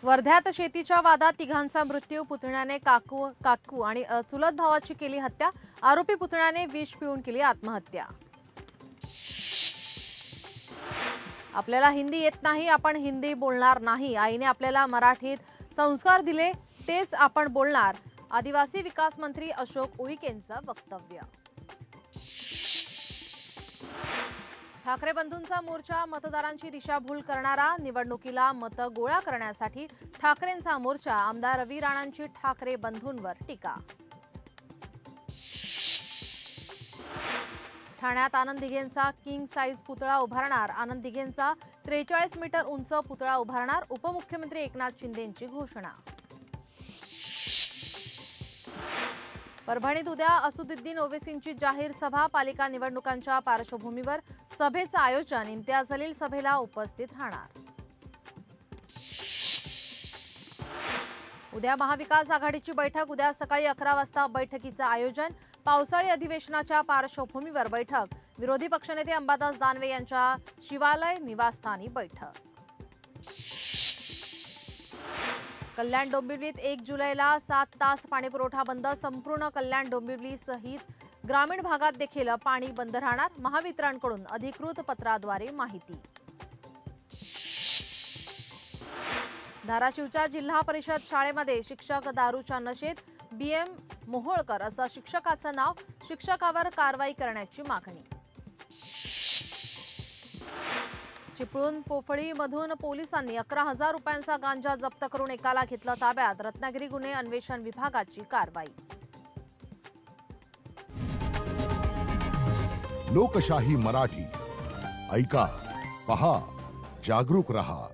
वर्ध्यात शेतीच्या वादात तिघांचा मृत्यू, पुतण्याने काकू आणि चुलत भावाची केली हत्या। आरोपी पुतण्याने विष पिऊन केली आत्महत्या। आपल्याला हिंदी येत नाही, आपण हिंदी बोलणार नाही। आईने आपल्याला मराठीत संस्कार दिले, तेच आपण बोलणार। आदिवासी विकास मंत्री अशोक उईकेंचं वक्तव्य। ठाकरे बंधूंचा मोर्चा मतदारांची दिशाभूल करणारा, निवडणुकीला मतं गोळा करण्यासाठी ठाकरेंचा मोर्चा। आमदार रवी राणांची ठाकरे बंधूंवर टीका। ठाण्यात आनंद दिघेंचा किंग साइज पुतळा उभारणार। आनंद दिघेंचा 43 मीटर उंच पुतळा उभारणार। उपमुख्यमंत्री एकनाथ शिंदेंची घोषणा। परभणीत उद्या असदुद्दीन ओवेसींची जाहीर सभा। पालिका निवडणुकांच्या पार्श्वभूमीवर सभेचं आयोजन। इम्तियाज जलील सभेला उपस्थित राहणार। उद्या महाविकास आघाडीची बैठक। उद्या सकाळी 11 वाजता बैठकीचं आयोजन। पावसाळी अधिवेशनाच्या पार्श्वभूमीवर बैठक। विरोधी पक्षनेते अंबादास दानवे यांच्या शिवालय निवासस्थानी बैठक। कल्याण डोंबिवलीत 1 जुलैला 7 तास पाणीपुरवठा बंद। संपूर्ण कल्याण डोंबिवली सहित ग्रामीण भागात देखील पाणी बंद राहणार। महावितरणकडून अधिकृत पत्राद्वारे माहिती। धाराशिवच्या जिल्हा परिषद शाळेमध्ये शिक्षक दारूच्या नशेत। BM मोहोळकर असं शिक्षकाचं नाव। शिक्षकावर कारवाई करण्याची मागणी। चिपळूण पोफळीमधून पोलिसांनी 11,000 रुपयांचा गांजा जप्त करून एकाला घेतलं ताब्यात। रत्नागिरी गुन्हे अन्वेषण विभागाची कारवाई। लोकशाही मराठी ऐका, पहा, जागरूक रहा।